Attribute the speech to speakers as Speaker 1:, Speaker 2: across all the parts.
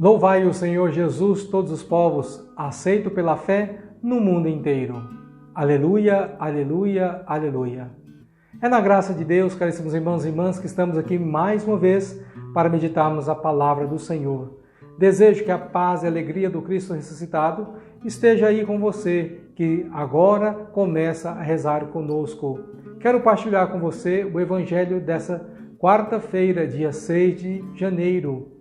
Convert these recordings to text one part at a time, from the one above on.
Speaker 1: Louvai o Senhor Jesus, todos os povos, aceito pela fé no mundo inteiro. Aleluia, aleluia, aleluia. É na graça de Deus, caríssimos irmãos e irmãs, que estamos aqui mais uma vez para meditarmos a palavra do Senhor. Desejo que a paz e a alegria do Cristo ressuscitado esteja aí com você, que agora começa a rezar conosco. Quero partilhar com você o Evangelho dessa quarta-feira, dia 6 de janeiro.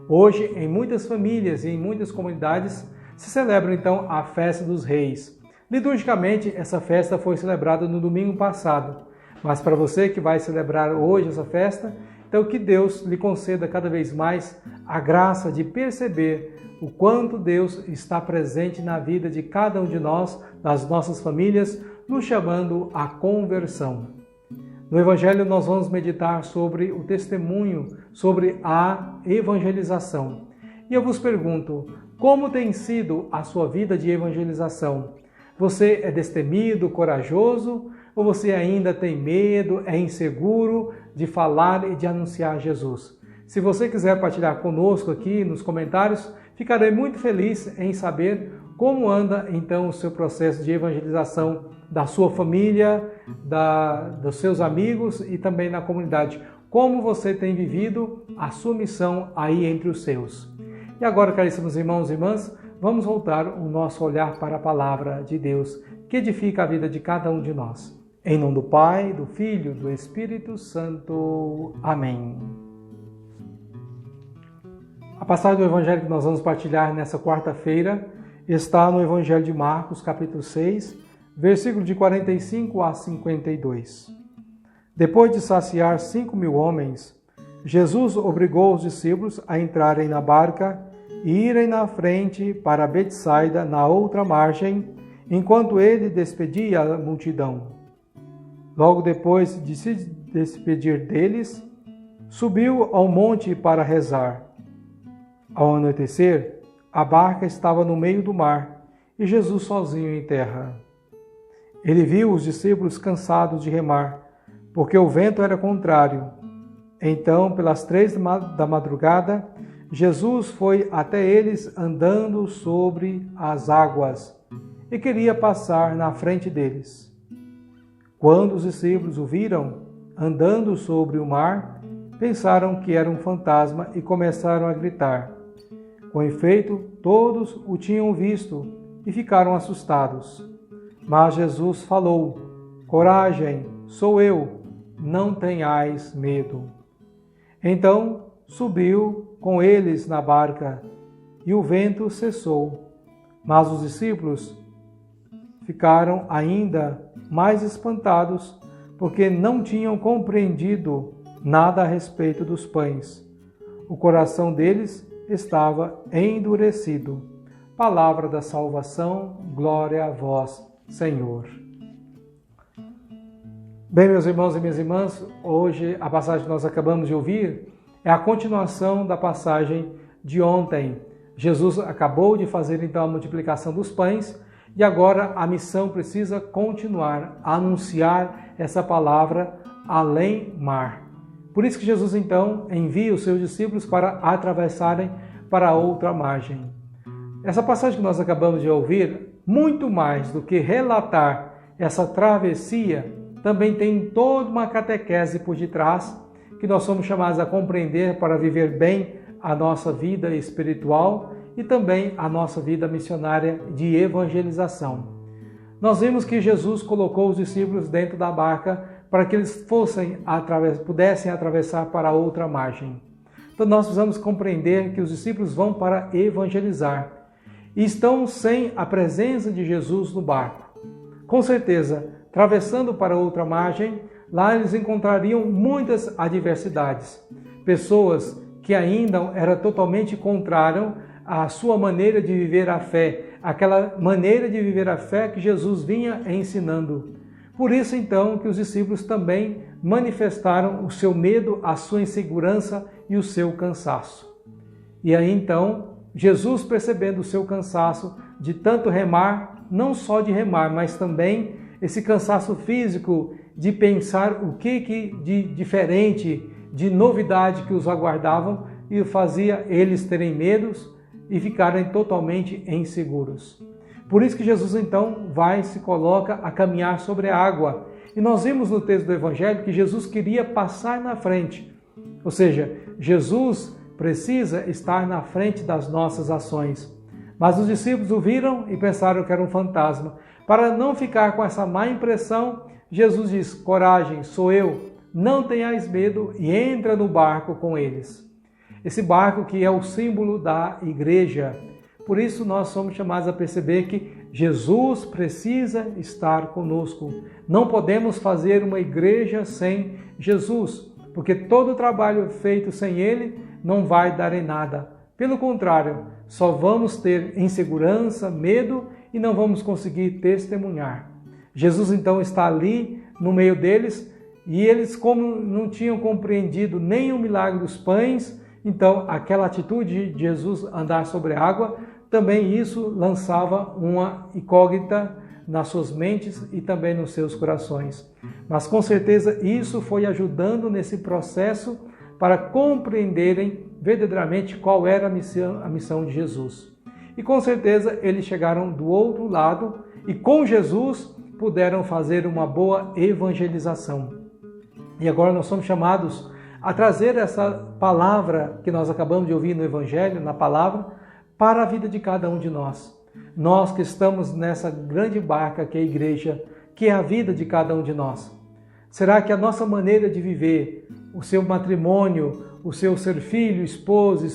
Speaker 1: Hoje, em muitas famílias e em muitas comunidades, se celebra então a Festa dos Reis. Liturgicamente, essa festa foi celebrada no domingo passado. Mas para você que vai celebrar hoje essa festa, então que Deus lhe conceda cada vez mais a graça de perceber o quanto Deus está presente na vida de cada um de nós, das nossas famílias, nos chamando à conversão. No Evangelho nós vamos meditar sobre o testemunho, sobre a evangelização. E eu vos pergunto, como tem sido a sua vida de evangelização? Você é destemido, corajoso, ou você ainda tem medo, é inseguro de falar e de anunciar Jesus? Se você quiser partilhar conosco aqui nos comentários, ficarei muito feliz em saber como anda então o seu processo de evangelização da sua família, dos seus amigos e também na comunidade. Como você tem vivido a sua missão aí entre os seus. E agora, caríssimos irmãos e irmãs, vamos voltar o nosso olhar para a palavra de Deus, que edifica a vida de cada um de nós. Em nome do Pai, do Filho, do Espírito Santo. Amém. A passagem do Evangelho que nós vamos partilhar nessa quarta-feira está no Evangelho de Marcos, capítulo 6, versículo de 45 a 52. Depois de saciar 5.000 homens, Jesus obrigou os discípulos a entrarem na barca e irem na frente para Betsaida, na outra margem, enquanto ele despedia a multidão. Logo depois de se despedir deles, subiu ao monte para rezar. Ao anoitecer, a barca estava no meio do mar e Jesus sozinho em terra. Ele viu os discípulos cansados de remar, porque o vento era contrário. Então, pelas 3 da madrugada, Jesus foi até eles andando sobre as águas e queria passar na frente deles. Quando os discípulos o viram andando sobre o mar, pensaram que era um fantasma e começaram a gritar. Com efeito, todos o tinham visto e ficaram assustados. Mas Jesus falou: Coragem, sou eu, não tenhais medo. Então subiu com eles na barca e o vento cessou. Mas os discípulos ficaram ainda mais espantados, porque não tinham compreendido nada a respeito dos pães. O coração deles estava endurecido. Palavra da salvação, glória a vós, Senhor. Bem, meus irmãos e minhas irmãs, hoje a passagem que nós acabamos de ouvir é a continuação da passagem de ontem. Jesus acabou de fazer então a multiplicação dos pães e agora a missão precisa continuar a anunciar essa palavra além mar. Por isso que Jesus então envia os seus discípulos para atravessarem para a outra margem. Essa passagem que nós acabamos de ouvir, muito mais do que relatar essa travessia, também tem toda uma catequese por detrás que nós somos chamados a compreender para viver bem a nossa vida espiritual e também a nossa vida missionária de evangelização. Nós vimos que Jesus colocou os discípulos dentro da barca para que eles pudessem atravessar para a outra margem. Então nós precisamos compreender que os discípulos vão para evangelizar e estão sem a presença de Jesus no barco. Com certeza, atravessando para outra margem, lá eles encontrariam muitas adversidades. Pessoas que ainda era totalmente contrárias à sua maneira de viver a fé, aquela maneira de viver a fé que Jesus vinha ensinando. Por isso, então, que os discípulos também manifestaram o seu medo, a sua insegurança e o seu cansaço. E aí, então, Jesus, percebendo o seu cansaço de tanto remar, não só de remar, mas também esse cansaço físico de pensar o que de diferente, de novidade que os aguardavam, e fazia eles terem medos e ficarem totalmente inseguros. Por isso que Jesus então se coloca a caminhar sobre a água. E nós vimos no texto do Evangelho que Jesus queria passar na frente. Ou seja, Jesus precisa estar na frente das nossas ações. Mas os discípulos o viram e pensaram que era um fantasma. Para não ficar com essa má impressão, Jesus diz: coragem, sou eu, não tenhais medo, e entra no barco com eles. Esse barco que é o símbolo da igreja. Por isso nós somos chamados a perceber que Jesus precisa estar conosco. Não podemos fazer uma igreja sem Jesus, porque todo o trabalho feito sem Ele não vai dar em nada. Pelo contrário, só vamos ter insegurança, medo e não vamos conseguir testemunhar. Jesus então está ali no meio deles e eles, como não tinham compreendido nem o milagre dos pães, então aquela atitude de Jesus andar sobre a água, também isso lançava uma incógnita nas suas mentes e também nos seus corações. Mas com certeza isso foi ajudando nesse processo para compreenderem verdadeiramente qual era a missão de Jesus. E com certeza eles chegaram do outro lado e com Jesus puderam fazer uma boa evangelização. E agora nós somos chamados a trazer essa palavra que nós acabamos de ouvir no Evangelho, na palavra, para a vida de cada um de nós. Nós que estamos nessa grande barca que é a igreja, que é a vida de cada um de nós. Será que a nossa maneira de viver, o seu matrimônio, o seu ser filho, esposa,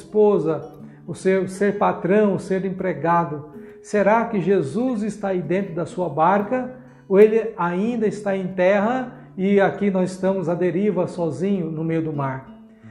Speaker 1: o seu ser patrão, o ser empregado, será que Jesus está aí dentro da sua barca ou ele ainda está em terra e aqui nós estamos à deriva sozinho no meio do mar?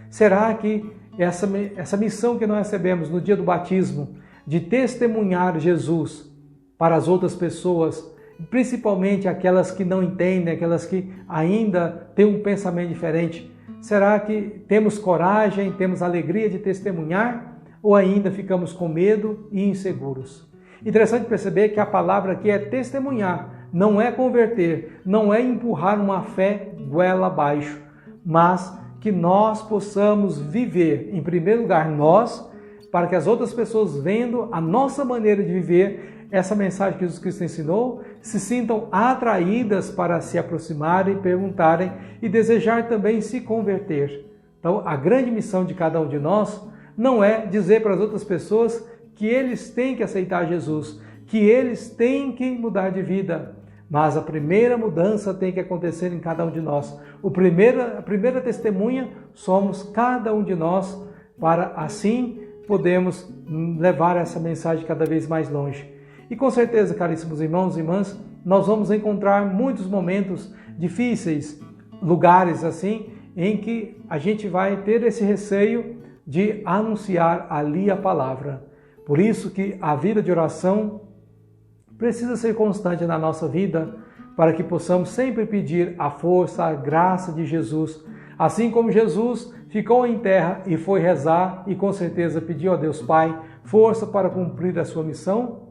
Speaker 1: Será que essa missão que nós recebemos no dia do batismo de testemunhar Jesus para as outras pessoas, principalmente aquelas que não entendem, aquelas que ainda têm um pensamento diferente, será que temos coragem, temos alegria de testemunhar ou ainda ficamos com medo e inseguros? Interessante perceber que a palavra aqui é testemunhar, não é converter, não é empurrar uma fé goela abaixo, mas que nós possamos viver, em primeiro lugar, nós, para que as outras pessoas, vendo a nossa maneira de viver, essa mensagem que Jesus Cristo ensinou, se sintam atraídas para se aproximarem, perguntarem e desejar também se converter. Então, a grande missão de cada um de nós não é dizer para as outras pessoas que eles têm que aceitar Jesus, que eles têm que mudar de vida, mas a primeira mudança tem que acontecer em cada um de nós. A primeira testemunha somos cada um de nós, para assim podemos levar essa mensagem cada vez mais longe. E com certeza, caríssimos irmãos e irmãs, nós vamos encontrar muitos momentos difíceis, lugares assim, em que a gente vai ter esse receio de anunciar ali a palavra. Por isso que a vida de oração precisa ser constante na nossa vida, para que possamos sempre pedir a força, a graça de Jesus. Assim como Jesus ficou em terra e foi rezar e com certeza pediu a Deus Pai força para cumprir a sua missão,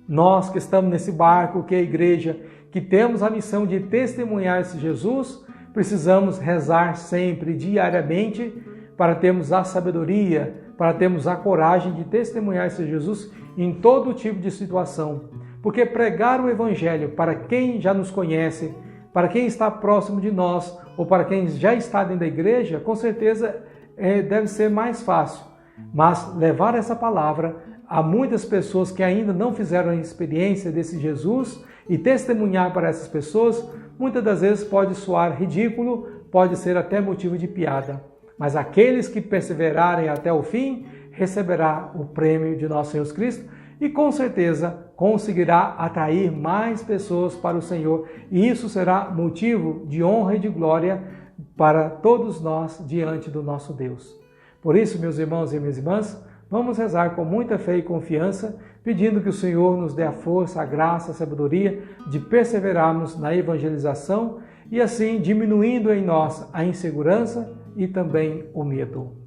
Speaker 1: nós que estamos nesse barco, que é a igreja, que temos a missão de testemunhar esse Jesus, precisamos rezar sempre, diariamente, para termos a sabedoria, para termos a coragem de testemunhar esse Jesus em todo tipo de situação. Porque pregar o Evangelho para quem já nos conhece, para quem está próximo de nós ou para quem já está dentro da igreja, com certeza deve ser mais fácil. Mas levar essa palavra a muitas pessoas que ainda não fizeram a experiência desse Jesus e testemunhar para essas pessoas, muitas das vezes pode soar ridículo, pode ser até motivo de piada. Mas aqueles que perseverarem até o fim, receberá o prêmio de nosso Senhor Jesus Cristo e com certeza conseguirá atrair mais pessoas para o Senhor. E isso será motivo de honra e de glória para todos nós diante do nosso Deus. Por isso, meus irmãos e minhas irmãs, vamos rezar com muita fé e confiança, pedindo que o Senhor nos dê a força, a graça, a sabedoria de perseverarmos na evangelização e assim diminuindo em nós a insegurança e também o medo.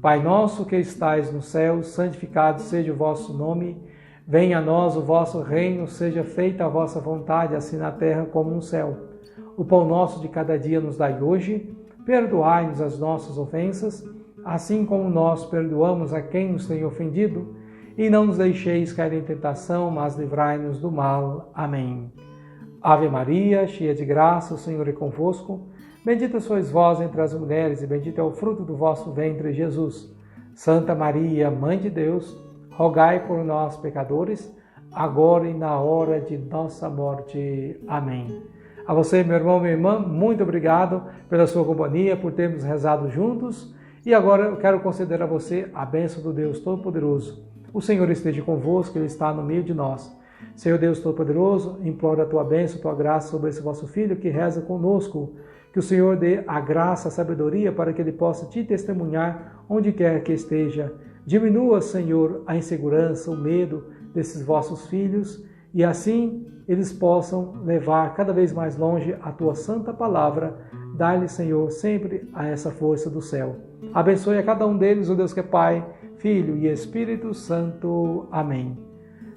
Speaker 1: Pai nosso que estais no céu, santificado seja o vosso nome. Venha a nós o vosso reino, seja feita a vossa vontade, assim na terra como no céu. O pão nosso de cada dia nos dai hoje. Perdoai-nos as nossas ofensas, assim como nós perdoamos a quem nos tem ofendido, e não nos deixeis cair em tentação, mas livrai-nos do mal. Amém. Ave Maria, cheia de graça, o Senhor é convosco. Bendita sois vós entre as mulheres, e bendito é o fruto do vosso ventre, Jesus. Santa Maria, Mãe de Deus, rogai por nós, pecadores, agora e na hora de nossa morte. Amém. A você, meu irmão, minha irmã, muito obrigado pela sua companhia, por termos rezado juntos. E agora eu quero conceder a você a bênção do Deus Todo-Poderoso. O Senhor esteja convosco, Ele está no meio de nós. Senhor Deus Todo-Poderoso, imploro a tua bênção, a tua graça sobre esse vosso Filho que reza conosco. Que o Senhor dê a graça, a sabedoria para que ele possa te testemunhar onde quer que esteja. Diminua, Senhor, a insegurança, o medo desses vossos filhos e assim eles possam levar cada vez mais longe a tua santa palavra. Dá-lhe, Senhor, sempre a essa força do céu. Abençoe a cada um deles, o Deus que é Pai, Filho e Espírito Santo. Amém.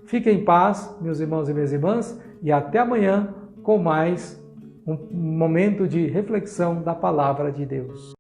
Speaker 1: Fiquem em paz, meus irmãos e minhas irmãs, e até amanhã com mais um momento de reflexão da palavra de Deus.